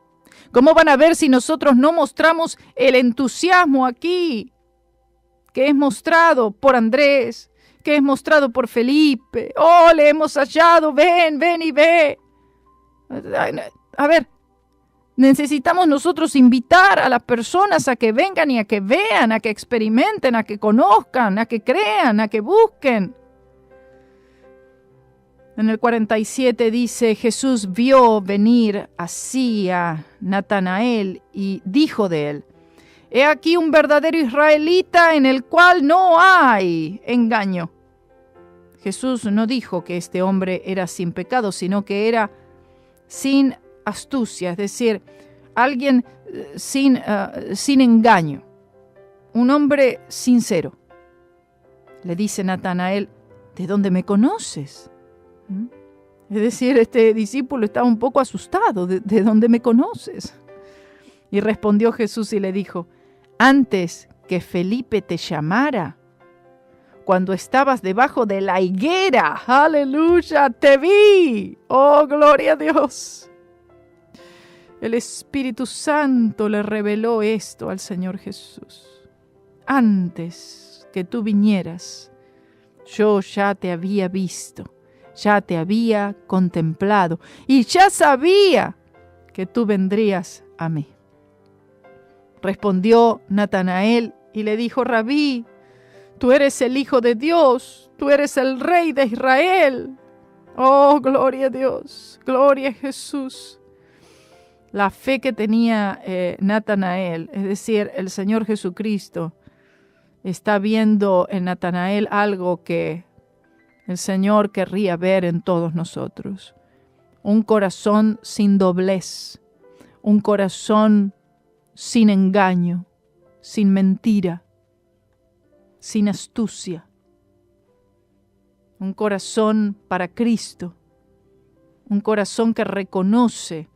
¿Cómo van a ver si nosotros no mostramos el entusiasmo aquí? Que es mostrado por Andrés, que es mostrado por Felipe. Oh, le hemos hallado, ven y ve. A ver, necesitamos nosotros invitar a las personas a que vengan y a que vean, a que experimenten, a que conozcan, a que crean, a que busquen. En el 47 dice, Jesús vio venir así a Natanael y dijo de él, he aquí un verdadero israelita en el cual no hay engaño. Jesús no dijo que este hombre era sin pecado, sino que era sin astucia, es decir, alguien sin engaño, un hombre sincero. Le dice Natanael, ¿de dónde me conoces? Es decir, este discípulo estaba un poco asustado, ¿de dónde me conoces? Y respondió Jesús y le dijo, antes que Felipe te llamara, cuando estabas debajo de la higuera, aleluya, te vi. Oh, gloria a Dios. El Espíritu Santo le reveló esto al Señor Jesús. Antes que tú vinieras, yo ya te había visto, ya te había contemplado y ya sabía que tú vendrías a mí. Respondió Natanael y le dijo, Rabí, tú eres el Hijo de Dios, tú eres el Rey de Israel. Oh, gloria a Dios, gloria a Jesús. La fe que tenía Natanael, es decir, el Señor Jesucristo, está viendo en Natanael algo que el Señor querría ver en todos nosotros. Un corazón sin doblez, un corazón sin engaño, sin mentira, sin astucia. Un corazón para Cristo, un corazón que reconoce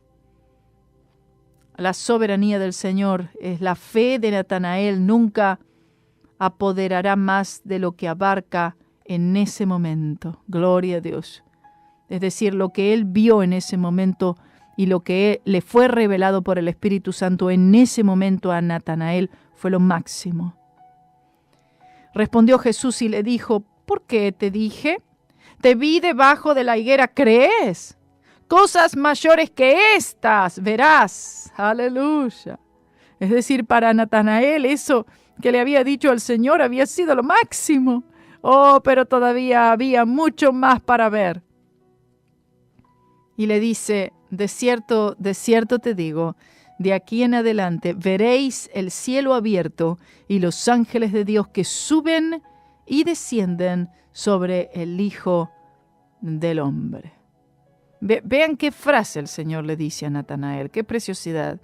la soberanía del Señor. Es la fe de Natanael, nunca apoderará más de lo que abarca en ese momento. Gloria a Dios. Es decir, lo que él vio en ese momento y lo que le fue revelado por el Espíritu Santo en ese momento a Natanael fue lo máximo. Respondió Jesús y le dijo, ¿por qué te dije? Te vi debajo de la higuera, ¿crees? Cosas mayores que estas verás. Aleluya. Es decir, para Natanael eso que le había dicho el Señor había sido lo máximo. Oh, pero todavía había mucho más para ver. Y le dice, de cierto te digo, de aquí en adelante veréis el cielo abierto y los ángeles de Dios que suben y descienden sobre el Hijo del Hombre. Vean qué frase el Señor le dice a Natanael, qué preciosidad.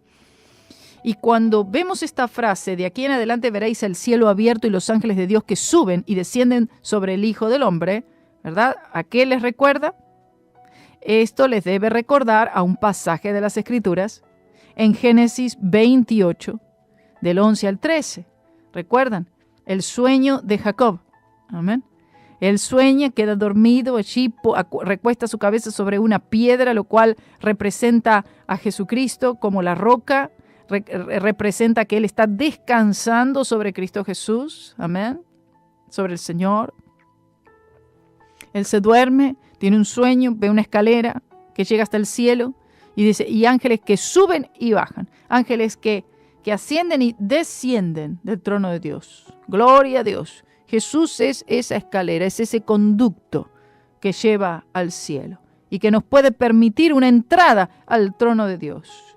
Y cuando vemos esta frase, de aquí en adelante veréis el cielo abierto y los ángeles de Dios que suben y descienden sobre el Hijo del Hombre, ¿verdad? ¿A qué les recuerda? Esto les debe recordar a un pasaje de las Escrituras en Génesis 28, del 11 al 13. ¿Recuerdan? El sueño de Jacob. Amén. Él sueña, queda dormido, allí recuesta su cabeza sobre una piedra, lo cual representa a Jesucristo como la roca, representa que Él está descansando sobre Cristo Jesús, amén, sobre el Señor. Él se duerme, tiene un sueño, ve una escalera que llega hasta el cielo y dice, y ángeles que suben y bajan, ángeles que ascienden y descienden del trono de Dios. Gloria a Dios. Jesús es esa escalera, es ese conducto que lleva al cielo y que nos puede permitir una entrada al trono de Dios.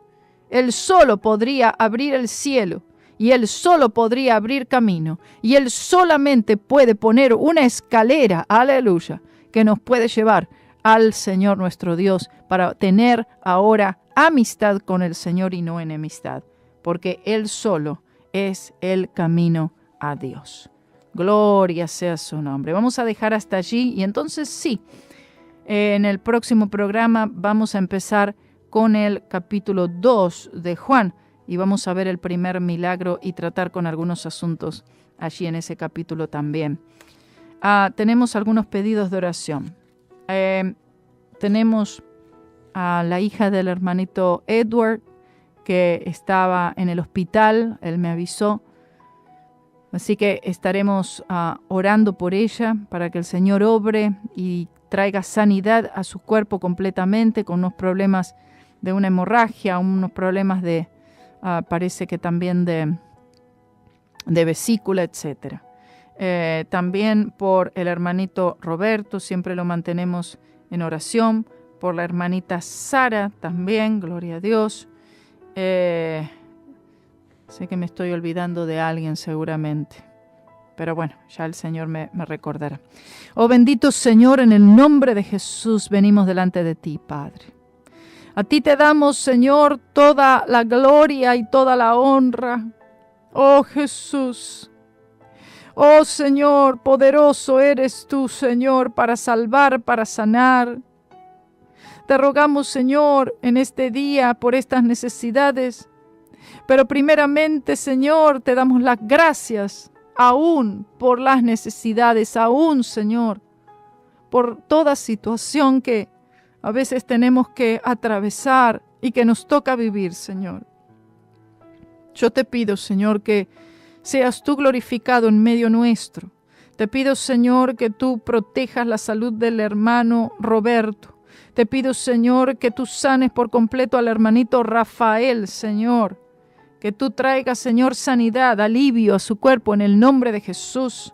Él solo podría abrir el cielo y Él solo podría abrir camino y Él solamente puede poner una escalera, aleluya, que nos puede llevar al Señor nuestro Dios para tener ahora amistad con el Señor y no enemistad, porque Él solo es el camino a Dios. Gloria sea su nombre. Vamos a dejar hasta allí y entonces sí, en el próximo programa vamos a empezar con el capítulo 2 de Juan y vamos a ver el primer milagro y tratar con algunos asuntos allí en ese capítulo también. Tenemos algunos pedidos de oración. Tenemos a la hija del hermanito Edward que estaba en el hospital, él me avisó. Así que estaremos orando por ella para que el Señor obre y traiga sanidad a su cuerpo completamente, con unos problemas de una hemorragia, unos problemas de, parece que también de vesícula, etc. También por el hermanito Roberto, siempre lo mantenemos en oración. Por la hermanita Sara también, gloria a Dios. Sé que me estoy olvidando de alguien seguramente, pero bueno, ya el Señor me recordará. Oh bendito Señor, en el nombre de Jesús venimos delante de ti, Padre. A ti te damos, Señor, toda la gloria y toda la honra. Oh Jesús, oh Señor, poderoso eres tú, Señor, para salvar, para sanar. Te rogamos, Señor, en este día por estas necesidades. Pero primeramente, Señor, te damos las gracias aún por las necesidades, aún, Señor, por toda situación que a veces tenemos que atravesar y que nos toca vivir, Señor. Yo te pido, Señor, que seas tú glorificado en medio nuestro. Te pido, Señor, que tú protejas la salud del hermano Roberto. Te pido, Señor, que tú sanes por completo al hermanito Rafael, Señor. Que tú traigas, Señor, sanidad, alivio a su cuerpo en el nombre de Jesús.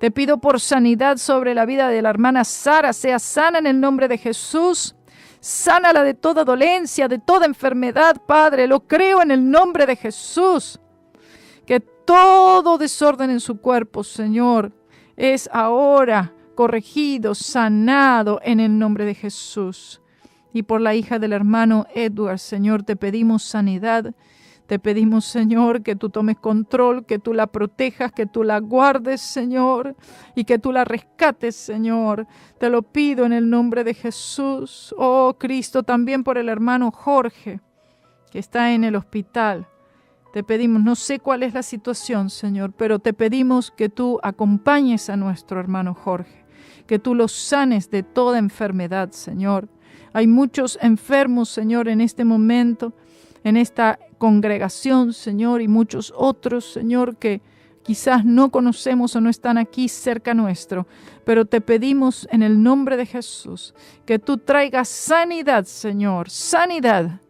Te pido por sanidad sobre la vida de la hermana Sara. Sea sana en el nombre de Jesús. Sánala de toda dolencia, de toda enfermedad, Padre. Lo creo en el nombre de Jesús. Que todo desorden en su cuerpo, Señor, es ahora corregido, sanado en el nombre de Jesús. Y por la hija del hermano Edward, Señor, te pedimos sanidad. Te pedimos, Señor, que tú tomes control, que tú la protejas, que tú la guardes, Señor, y que tú la rescates, Señor. Te lo pido en el nombre de Jesús. Oh, Cristo, también por el hermano Jorge, que está en el hospital. Te pedimos, no sé cuál es la situación, Señor, pero te pedimos que tú acompañes a nuestro hermano Jorge, que tú lo sanes de toda enfermedad, Señor. Hay muchos enfermos, Señor, en este momento, en esta congregación, Señor, y muchos otros, Señor, que quizás no conocemos o no están aquí cerca nuestro, pero te pedimos en el nombre de Jesús que tú traigas sanidad, Señor, sanidad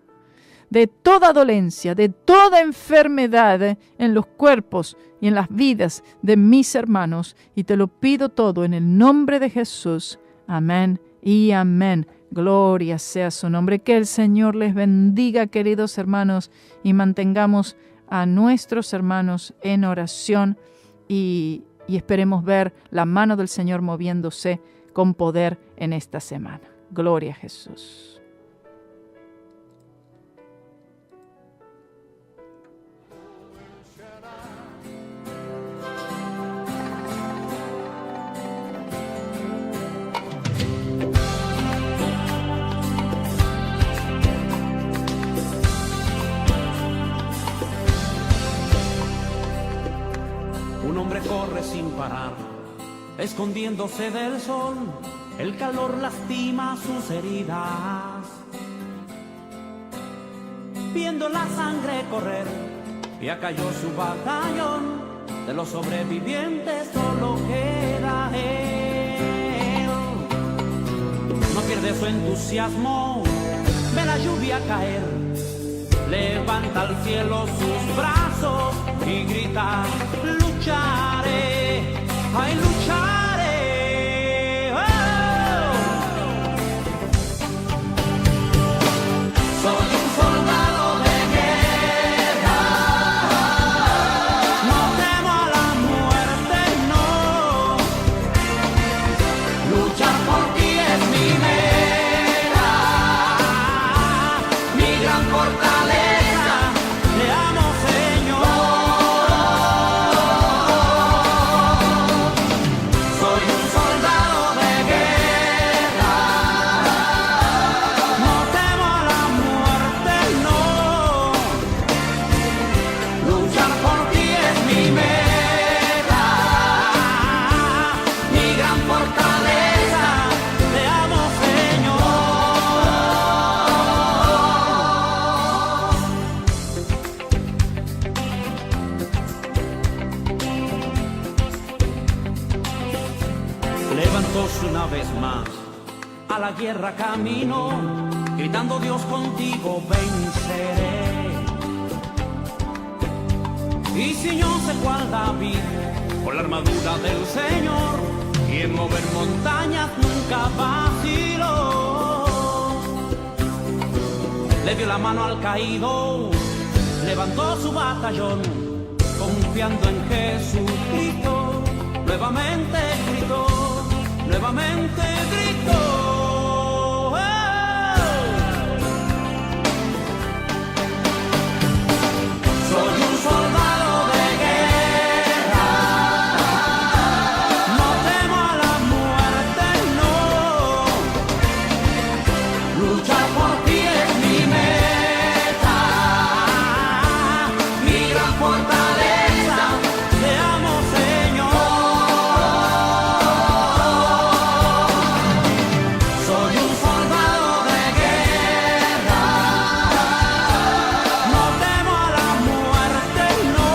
de toda dolencia, de toda enfermedad en los cuerpos y en las vidas de mis hermanos, y te lo pido todo en el nombre de Jesús. Amén y amén. Gloria sea su nombre. Que el Señor les bendiga, queridos hermanos, y mantengamos a nuestros hermanos en oración y esperemos ver la mano del Señor moviéndose con poder en esta semana. Gloria a Jesús. Un hombre corre sin parar escondiéndose del sol, el calor lastima sus heridas. Viendo la sangre correr, ya cayó su batallón, de los sobrevivientes solo queda él. No pierde su entusiasmo, ve la lluvia caer, levanta al cielo sus brazos y grita: lucharé, ay lucharé. Oh. Soy un soldado de guerra, no temo a la muerte, no. Luchar por ti es mi meta, mi gran fortaleza. Te amo, Señor. Soy un soldado de guerra, no temo a la muerte, no. Luchar por ti es mi meta, mi gran fortaleza. Te amo, Señor. Levantóse una vez más, a la guerra camino, gritando: Dios contigo venceré. Y ciñóse cual David con la armadura del Señor, y en mover montañas nunca vaciló. Le dio la mano al caído, levantó su batallón, confiando en Jesucristo. Nuevamente gritó, nuevamente gritó. ¡Oh! Soy un soldado de guerra, no temo a la muerte, no. Luchar por ti es mi meta, mi gran fortaleza. Te amo, Señor. Soy un soldado de guerra, no temo a la muerte, no.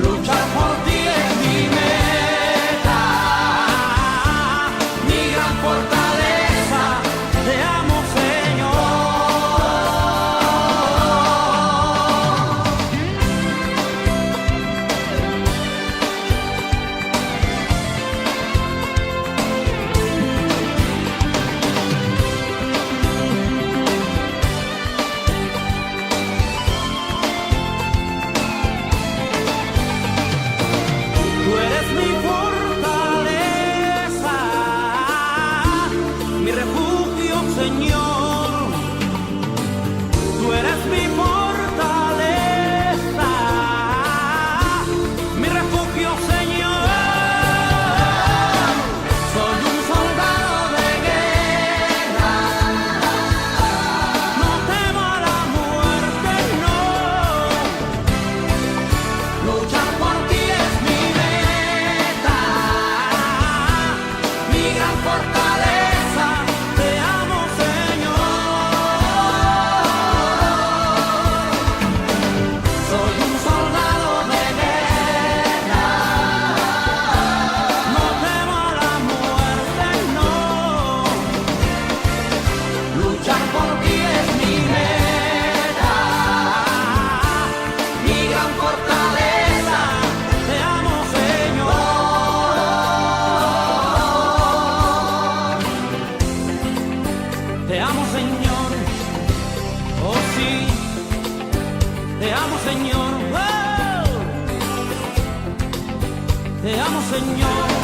Luchar por ti es mi meta, mi gran fortaleza. Te amo, Señor. Tú eres mi fortaleza, mi refugio, Señor. Tú eres mi fortaleza, mi refugio, Señor. Soy un soldado de guerra, no temo a la muerte, no. Luchar por ti es mi meta, mi gran fortaleza. Te amo, Señor. Soy un soldado de guerra, no temo a la muerte, no. Luchar por ti es mi meta, mi gran fortaleza. Te amo, Señor. Te amo, Señor. Oh, sí. Te amo, Señor. ¡Oh! Te amo, Señor.